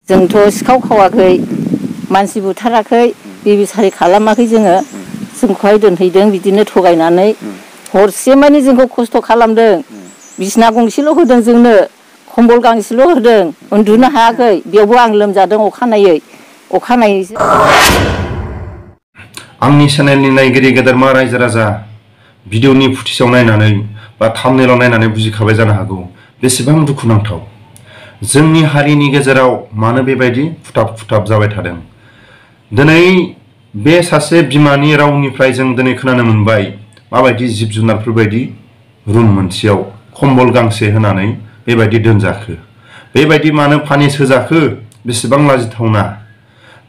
जोंथ' सिखाव खावाखै मानसि बुथाराखै बेबिसारि खालामाखै जोंखौहाय दोनहैदों बिदिनो थगायनानै हरसे मानि जोंखौ खस्थ' खालामदों बिसना गंसेल' होदों जोंनो खम्बल गांसेल' होदों उन्दुनो हायाखै बेयावबो आं लोमजादों अखानायै आंनि चेनेलनि नायगिरि गेदेरमा रायजो राजा भिडिअनि फुटेजाव नायनानै बा थाम्बनेलाव नायनानै बुजिखाबाय जानो हागौ बेसेबां दुखुनांथाव जोंनि हारिनि गेजेराव मानो बेबायदि फुथाब जाबाय थादों। दिनै बे सासे बिमानि रावनिफ्राय जों दिनै खोनानो मोनबाय माबायदि जिब जुनारफोर बायदि रुम मोनसेयाव खम्बल गांसे होनानै बेबायदि दोनजाखो बेबायदि मानो पानिश होजाखो बेसेबां लाजिथावना।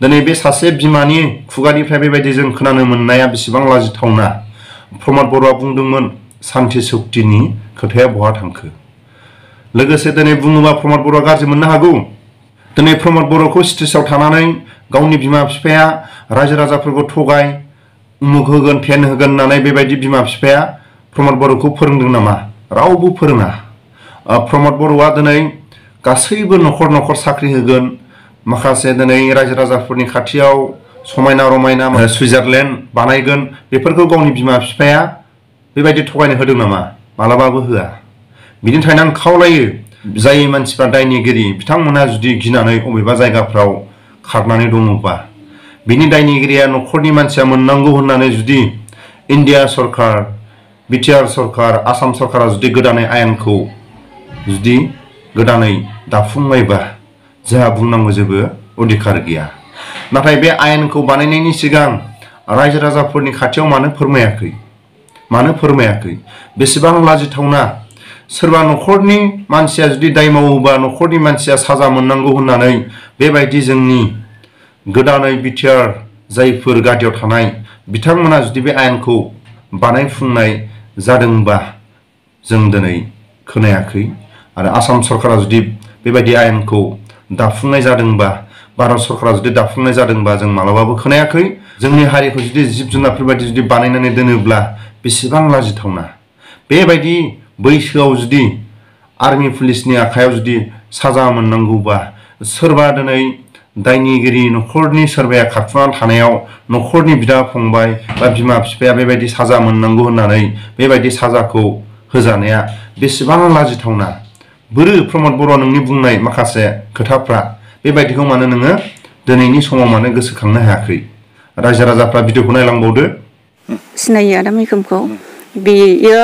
दिनै बे सासे बिमानि खुगानिफ्राय बेबायदि जों खोनानो मोननाया बेसेबां लाजिथावना। प्रमद बर'आ बुंदोंमोन सान्ति शक्तिनि खोथाया बहा थांखो। लोगोसे दिनै बुङोबा प्रमद बर'आ गाज्रि मोननो हागौ। दिनै प्रमद बर'खौ स्टेजआव थानानै गावनि बिमा बिफाया रायजो राजाफोरखौ थगाय उमुक होगोन फेन होगोन होननानै बेबायदि बिमा बिफाया प्रमद बर'खौ फोरोंदों नामा? रावबो फोरोङा। प्रमद बर'आ दिनै गासैबो न'खर साख्रि होगोन माखासे दिनै रायजो राजाफोरनि खाथियाव समायना रमायना सुइजारलेण्ड बानायगोन बेफोरखौ गावनि बिमा बिफाया बेबायदि थगायनो होदों नामा? मालाबाबो होआ। बिनि थाखायनो आं खावलायो जाय मानसिफ्रा दायनिगिरि बिथांमोना जुदि गिनानै अबेबा जायगाफ्राव खारनानै दङबा बिनि दायनिगिरिया न'खरनि मानसिया मोननांगौ होननानै जुदि इन्डिया सरकार बिटिआर सरकार आसाम सरकारा जुदि गोदानै आयेनखौ जुदि गोदानै दाफुंबायबा जोंहा बुंनांगौ जेबो अधिकार गैया। नाथाय बे आयेनखौ बानायनायनि सिगां रायजो राजाफोरनि खाथियाव मानो फोरमायाखै बेसेबां लाजिथावना। सोरबा न'खरनि मानसिया जुदि दाय मावोबा न'खरनि मानसिया साजा मोननांगौ होननानै बेबायदि जोंनि गोदानै बिटिआर जायफोर गादियाव थानाय बिथांमोना जुदि बे आयेनखौ बानायफुंनाय जादोंबा जों दिनै खोनायाखै आरो आसाम सरकारा जुदि बेबायदि आयेनखौ दाफुंनाय जादोंबा भारत सरकारा जुदि दाफुंनाय जादोंबा जों मालाबाबो खोनायाखै। जोंनि हारिखौ जुदि जिब जुनारफोर बायदि जुदि बानायनानै दोनोब्ला बेसेबां लाजिथावना। बेबायदि बैसोआव जुदि आर्मि पुलिसनि आखायाव जुदि साजा मोननांगौबा सोरबा दिनै दायनिगिरि न'खरनि सोरबाया खारखुमानानै थानायाव न'खरनि बिदा फंबाय बा बिमा बिफाया बेबायदि साजा मोननांगौ होननानै बेबायदि साजाखौ होजानाया बेसेबां लाजिथावना। बोरो प्रमद बर' नोंनि बुंनाय माखासे खोथाफ्रा बेबायदिखौ मानो नोङो दिनैनि समाव मानो गोसोखांनो हायाखै? रायजो राजाफ्रा भिडिअखौ नायलांबावदो। सिनायो आदा मैखोमखौ बेयो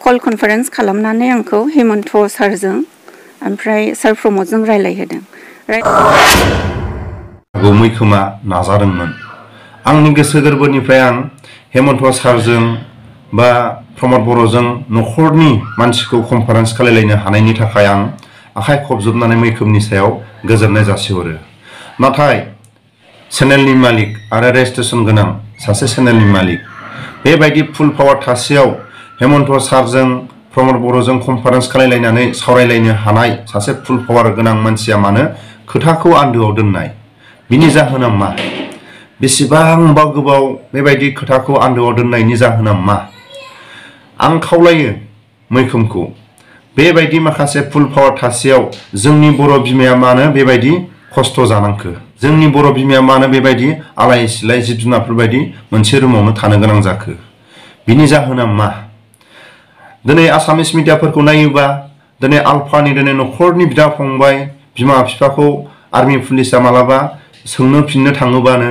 कल कनफारेन्स खालामनानै आंखौ हेमन्त सारजों ओमफ्राय सार प्रमदजों रायलायहोदों। मैखोमा नाजादोंमोन। आंनि गोसो गोरबोनिफ्राय आं हेमन्त सारजों बा प्रमद बर'जों न'खरनि मानसिखौ कनफारेन्स खालायलायनो हानायनि थाखाय आं आखाइ खबजोबनानै मैखोमनि सायाव गोजोननाय जासिहरो। नाथाय चेनेलनि मालिक आरो रेजिस्ट्रेसन गोनां सासे चेनेलनि मालिक बेबायदि फुल पावार थासेयाव हेमन्त सारजों प्रमद बर'जों कनफारेन्स खालायलायनानै सावरायलायनो हानाय सासे फुल पावार गोनां मानसिया मानो खोथाखौ आन्दोआव दोननाय? बिनि जाहोना मा? बेसेबांबा गोबाव बेबायदि खोथाखौ आन्दोआव दोननायनि जाहोना मा? आं खावलायो मैखोमखौ बेबायदि माखासे फुल पावार थासेयाव जोंनि बर' बिमाया मानो बेबायदि खस्थ' जानांखो? जोंनि बर' बिमाया मानो बेबायदि आलाय सिलाय जिब जुनारफोर बायदि मोनसे रुमावनो थानो गोनां जाखो? बिनि जाहोना मा? दिनै आसामिस मिडियाफोरखौ नायोबा दिनै आलफानि दिनै न'खरनि बिदा फंबाय बिमा बिफाखौ आर्मि पुलिसा मालाबा सोंनो फिननो थाङोबानो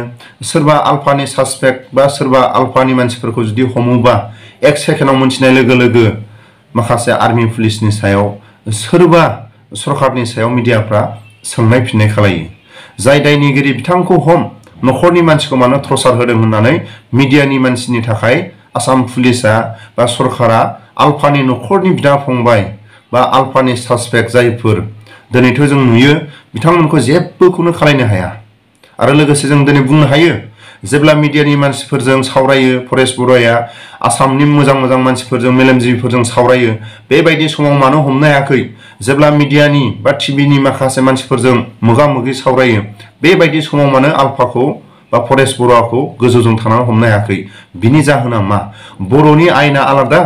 सोरबा आलफानि सासपेक्ट बा सोरबा आलफानि मानसिफोरखौ जुदि हमोबा एक सेकेन्डआव मोनथिनाय लोगो लोगो माखासे आर्मि पुलिसनि सायाव सोरबा सरकारनि सायाव मिडियाफ्रा सोंनाय फिननाय खालायो। जाय दायनिगिरि बिथांखौ हम न'खरनि मानसिखौ मानो टर्चार होदों होननानै मिडियानि मानसिनि थाखाय आसाम पुलिसा बा सरकारा आलफानि न'खरनि बिदा फंबाय बा आलफानि सासपेक्ट जायफोर दिनैथ' जों नुयो बिथांमोनखौ जेबोखौनो खालायनो हाया। आरो लोगोसे जों दिनै बुंनो हायो जेब्ला मिडियानि मानसिफोरजों सावरायो फरेस्ट बर'आ आसामनि मोजां मानसिफोरजों मेलेमजिबिफोरजों सावरायो बेबायदि समाव मानो हमनो हायाखै? जेब्ला मिडियानि बा टिभिनि माखासे मानसिफोरजों मोगा मोगि सावरायो बेबायदि समाव मानो आलफाखौ बा फरेस्ट बर'खौ गोजौजों थानानै हमनो हायाखै? बिनि जाहोना मा? बर'नि आयेना आलादा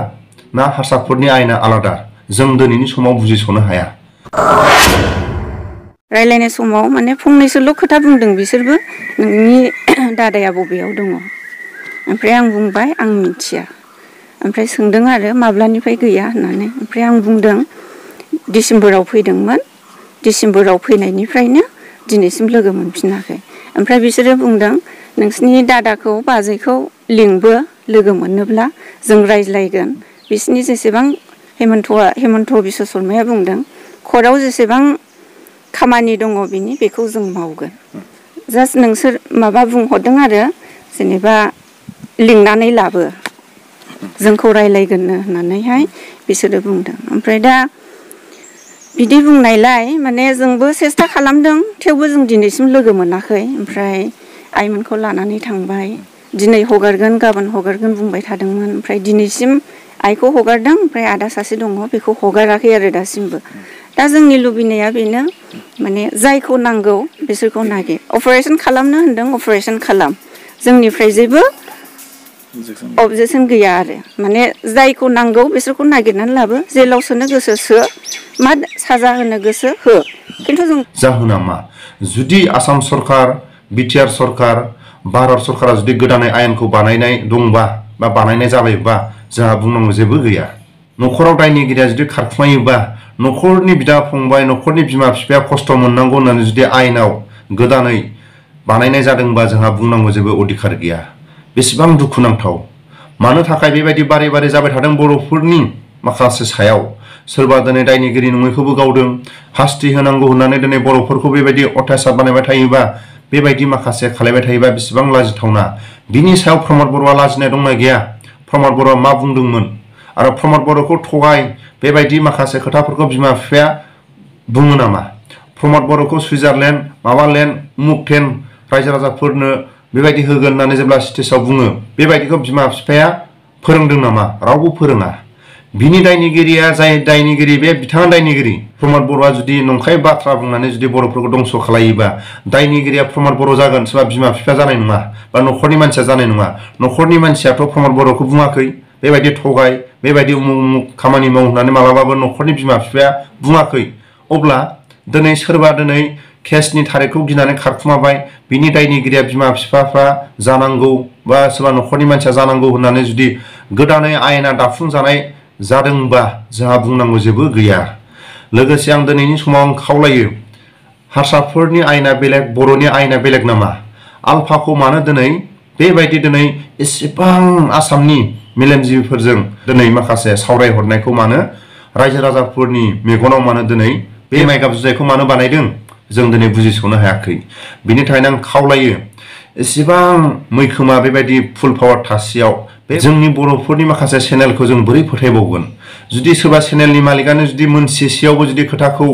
ना हारसाफोरनि आयेना आलादा? जों दिनैनि समाव बुजिस'नो हाया। रायलायनाय समाव माने फंनैसोल' खोथा बुंदों बिसोरबो नोंनि दादाया बबेयाव दङ ओमफ्राय आं बुंबाय आं मिथिया ओमफ्राय सोंदों आरो माब्लानिफ्राय गैया होननानै ओमफ्राय आं बुंदों डिसेम्बराव फैदोंमोन डिसेम्बराव फैनायनिफ्रायनो दिनैसिम लोगो मोनफिनाखै ओमफ्राय बिसोरो बुंदों नोंसिनि दादाखौ बाजैखौ लिंबो लोगो मोनोब्ला जों रायज्लायगोन बिसिनि जेसेबां हेमन्त बिश्व शर्माया बुंदों कर्टआव जेसेबां खामानि दङ बिनि बेखौ जों मावगोन जास्ट नोंसोर माबा बुंहरदों आरो जेनेबा लिंनानै लाबो जोंखौ रायलायगोननो होननानैहाय बिसोरो बुंदों ओमफ्राय दा बिदि बुंनायलाय माने जोंबो सेस्था खालामदों थेवबो जों दिनैसिम लोगो मोनाखै ओमफ्राय आइमोनखौ लानानै थांबाय दिनै हगारगोन गाबोन हगारगोन बुंबाय थादोंमोन ओमफ्राय दिनैसिम आइखौ हगारदों ओमफ्राय आदा सासे दङ बेखौ हगाराखै आरो दासिमबो दा जोंनि लुबैनाया बेनो माने जायखौ नांगौ बिसोरखौ नागिर अपारेसन खालामनो होनदों अपारेसन खालाम जोंनिफ्राय जेबो अबजेक्सन गैया आरो माने जायखौ नांगौ बिसोरखौ नागिरनानै लाबो जेलाव सोनो गोसो सो मा साजा होनो गोसो हो खिन्थु जों जाहोना मा जुदि आसाम सरकार बिटिआर सरकार भारत सरकारा जुदि गोदानै आयेनखौ बानायनाय दंबा बा बानायनाय जाबायबा जोंहा बुंनांगौ जेबो गैया न'खराव दायनिगिरिया जुदि खारखुमायोबा न'खरनि बिदा फंबाय न'खरनि बिमा बिफाया खस्थ' मोननांगौ होननानै जुदि आयेनाव गोदानै बानायनाय जादोंबा जोंहा बुंनांगौ जेबो अधिकार गैया बेसेबां दुखुनांथाव मानो थाखाय बेबायदि बारे बारे जाबाय थादों बर'फोरनि माखासे सायाव सोरबा दिनै दायनिगिरि नङैखौबो गावदों हास्ति होनांगौ होननानै दिनै बर'फोरखौ बेबायदि अत्याचार बानायबाय थायोबा बेबायदि माखासे खालायबाय थायोबा बेसेबां लाजिथावना बिनि सायाव प्रमद बर'आ लाजिनाय दंना गैया प्रमद बर'आ मा बुंदोंमोन आरो प्रमद बर'खौ थगाय बेबायदि माखासे खोथाफोरखौ बिमा बिफाया बुङो नामा प्रमद बर'खौ सुइजारलेण्ड माबालेण्ड उमुकटेन रायजो राजाफोरनो बेबायदि होगोन होननानै जेब्ला स्टेजाव बुङो बेबायदिखौ बिमा बिफाया फोरोंदों नामा रावबो फोरोङा बिनि दायनिगिरिया जाय दायनिगिरि बे बिथाङा दायनिगिरि प्रमद बर'आ जुदि नंखाय बाथ्रा बुंनानै जुदि बर'फोरखौ दंस' खालायोबा दायनिगिरिया प्रमद बर' जागोन सोरबा बिमा बिफा जानाय नङा बा न'खरनि मानसिया जानाय नङा न'खरनि मानसियाथ' प्रमद बर'खौ बुङाखै बेबायदि थगाय बेबायदि उमुक उमुक खामानि माव होननानै मालाबाबो न'खरनि बिमा बिफाया बुङाखै अब्ला दिनै सोरबा दिनै केसनि थारिखखौ गिनानै खारखुमाबाय बिनि दायनिगिरिया बिमा बिफाफ्रा जानांगौ बा सोरबा न'खरनि मानसिया जानांगौ होननानै जुदि गोदानै आयेना दाफुंजानाय जादोंबा जोंहा बुंनांगौ जेबो गैया लोगोसे आं दिनैनि समाव आं खावलायो हारसाफोरनि आयेना बेलेग बर'नि आयेना बेलेग नामा आलफाखौ मानो दिनै बेबायदि दिनै एसेबां आसामनि मेलेमजिबिफोरजों दिनै माखासे सावरायहरनायखौ मानो रायजो राजाफोरनि मेगनाव मानो दिनै बे माइगाब जुजाइखौ मानो बानायदों जों दिनै बुजिस'नो हायाखै बिनि थाखायनो आं खावलायो एसेबां मैखोमा बेबायदि फुल पावार थासेयाव बे जोंनि बर'फोरनि माखासे चेनेलखौ जों बोरै फोथायबावगोन जुदि सोरबा चेनेलनि मालिकानो जुदि मोनसेसेयावबो जुदि खोथाखौ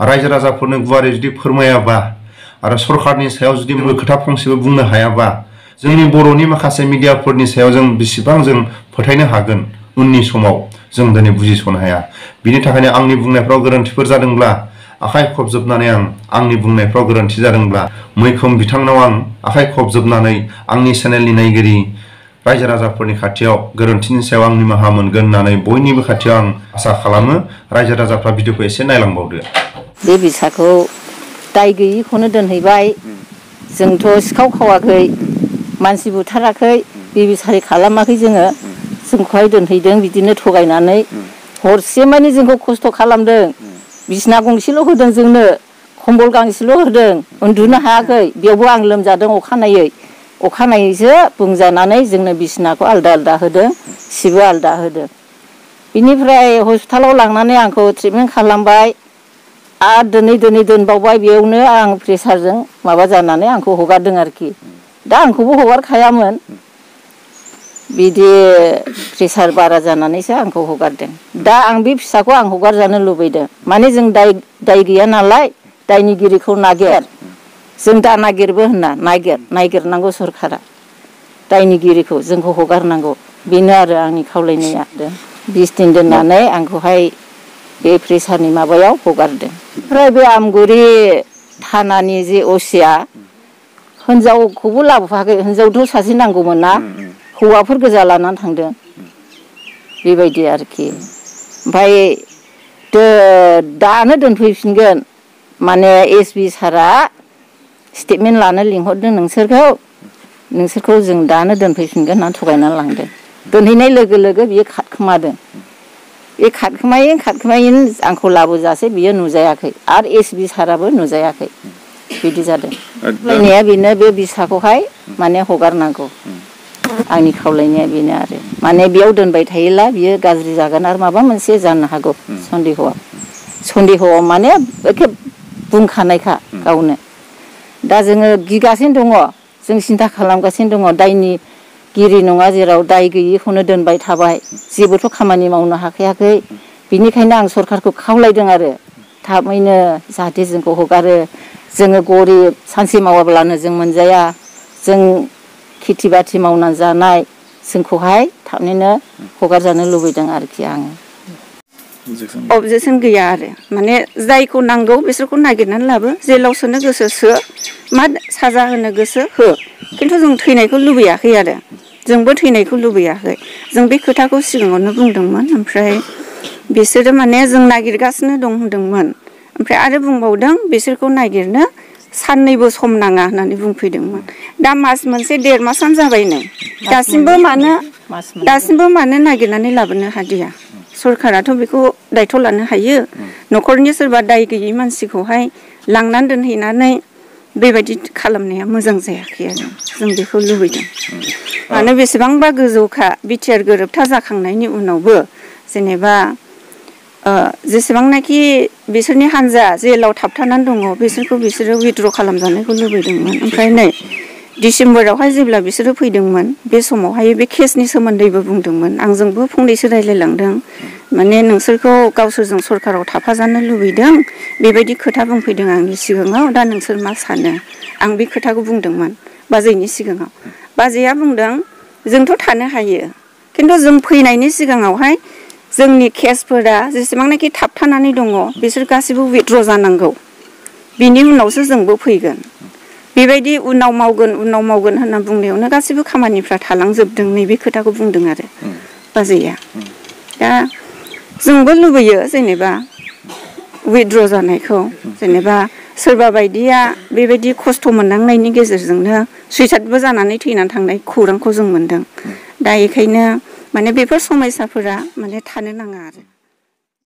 रायजो राजाफोरनो गुवारै जुदि फोरमायाबा आरो सरकारनि सायाव जुदि खोथा फंसेबो बुंनो हायाबा जोंनि बर'नि माखासे मिडियाफोरनि सायाव जों बेसेबां जों फोथायनो हागोन उननि समाव जों दिनै बुजिस'नो हाया बिनि थाखायनो आंनि बुंनायफ्राव गोरोन्थिफोर जादोंब्ला आखाइ खबजोबनानै आंनि बुंनायफ्राव गोरोन्थि जादोंब्ला मैखोम बिथांनाव आं आखाइ खबजोबनानै आंनि चेनेलनि नायगिरि रायजो राजाफोरनि खाथियाव गोरोन्थिनि सायाव आं निमाहा मोनगोन होननानै बयनिबो खाथियाव आं आसा खालामो रायजो राजाफ्रा भिडिअखौ एसे नायलांबावदो बे बिसाखौ दाय गैयिखौनो दोनहैबाय जोंथ' सिखाव खावाखै मानसि बुथाराखै बेबिसारि खालामाखै जोंखौहाय दोनहैदों बिदिनो थगायनानै हरसे मानि जोंखौ खस्थ' खालामदों बिसना गंसेल' होदों जोंनो खम्बल गांसेल' होदों उन्दुनो हायाखै बेयावबो आं लोमजादों अखानायैसो बुंजानानै जोंनो बिसनाखौ आलदा आलदा होदों सिबो आलदा होदों बिनिफ्राय हस्पिटालाव लांनानै आंखौ ट्रिटमेन्ट खालामबाय आरो दोनै दोनबावबाय बेयावनो आं प्रेसारजों माबा जानानै आंखौ हगारदों आरोखि दा आंखौबो हगारखायामोन बिदि प्रेसार बारा जानानैसो आंखौ हगारदों दा आं बे फिसाखौ आं हगारजानो लुबैदों माने जों दाय गैया नालाय दायनिगिरिखौ नागिर जों दा नागिरबो होनना नागिरनांगौ सरकारा दायनिगिरिखौ जोंखौ हगारनांगौ बेनो आरो आंनि खावलायनाया 20 दिन दोननानै आंखौहाय बे प्रेसारनि माबायाव हगारदों ओमफ्राय बे आमगुरि थानानि जे असिया हिनजावखौबो लाबोफाखै हिनजावथ' सासे नांगौमोन ना हौवाफोर गोजा लानानै थांदों बेबायदि आरोखि ओमफ्राय दानो दोनफैफिनगोन माने एसबि सारा स्टेटमेन्ट लानो लिंहरदों नोंसोरखौ जों दानो दोनफैफिनगोन होननानै थगायनानै लांदों। दोनहैनाय लोगो लोगो बियो खारखोमादों। बे खारखोमायै आंखौ लाबोजासे बियो नुजायाखै आरो एसबि साराबो नुजायाखै बिदि जादों। खावलायनाया बेनो बे बिसाखौहाय माने हगारनांगौ। आंनि खावलायनाया बेनो आरो माने बेयाव दोनबाय थायोब्ला बियो गाज्रि जागोन आरो माबा मोनसे जानो हागौ सन्देहआव माने एखे बुंखानायखा गावनो। दा जोङो गिगासिनो दङ, जों सिन्था खालामगासिनो दङ, दायनिगिरि नङा जेराव दाय गैयिखौनो दोनबाय थाबाय, जेबोथ' खामानि मावनो हाखायाखै। बिनिखायनो आं सरखारखौ खावलायदों आरो थाबैनो जाहाथे जोंखौ हगारो। जोङो गरिब, सानसे मावाब्लानो जों मोनजाया, जों खेथि बाथि मावनानै जानाय, जोंखौहाय थाबैनो हगारजानो लुबैदों आरोखि आङो। अबजेक्सन गैया आरो माने जायखौ नांगौ बिसोरखौ नागिरनानै लाबो, जेलाव सोनो गोसो सो, मा साजा होनो गोसो हो, खिन्थु जों थैनायखौ लुबैयाखै आरो जोंबो थैनायखौ लुबैयाखै। जों बे खोथाखौ सिगाङावनो बुंदोंमोन। ओमफ्राय बिसोरो माने जों नागिरगासिनो दं होनदोंमोन। ओमफ्राय आरो बुंबावदों बिसोरखौ नागिरनो साननैबो सम नाङा होननानै बुंफैदोंमोन। दा मास मोनसे 1.5 मासानो जाबाय नै, दासिमबो मानो नागिरनानै लाबोनो हादिया? सरखाराथ' बेखौ दायथ' लानो हायो। न'खरनि सोरबा दाय गैयै मानसिखौहाय लांनानै दोनहैनानै बेबायदि खालामनाया मोजां जायाखै आरो जों बेखौ लुबैदों। मानो बेसेबांबा गोजौखा बिटिआर गोरोबथा जाखांनायनि उनावबो जेनेबा जेसेबांनाखि बिसोरनि हान्जा जेलाव थाबथानानै दङ बिसोरखौ बिसोरो उइथड्र खालामजानायखौ लुबैदोंमोन। ओमफ्राय नै डिसेम्बरावहाय जेब्ला बिसोरो फैदोंमोन बे समावहाय बे केसनि सोमोन्दैबो बुंदोंमोन। आंजोंबो फंनैसो रायज्लायलांदों। माने नोंसोरखौ गावसोरजों सरखाराव थाफाजानो लुबैदों बेबायदि खोथा बुंफैदों आंनि सिगाङाव। दा नोंसोर मा सानो? आं बे खोथाखौ बुंदोंमोन बाजैनि सिगाङाव। बाजैया बुंदों जोंथ' थानो हायो, खिन्थु जों फैनायनि सिगाङावहाय जोंनि केसफोरा जेसेबांनाखि थाबथानानै दङ बिसोर गासैबो उइथड्र जानांगौ, बिनि उनावसो जोंबो फैगोन। बेबायदि उनाव मावगोन होनना बुंनायावनो गासैबो खामानिफ्रा थालांजोबदों, नैबे खोथाखौ बुंदों आरो बाजैया। दा जोंबो लुबैयो जेनेबा उइथड्र जानायखौ, जेनेबा सोरबा बायदिया बेबायदि खस्थ' मोननांनायनि गेजेरजोंनो सुइसाइडबो जानानै थैनानै थांनाय खौरांखौ जों मोनदों। दा बेखायनो माने बेफोर समयसाफोरा माने थानो नाङा आरो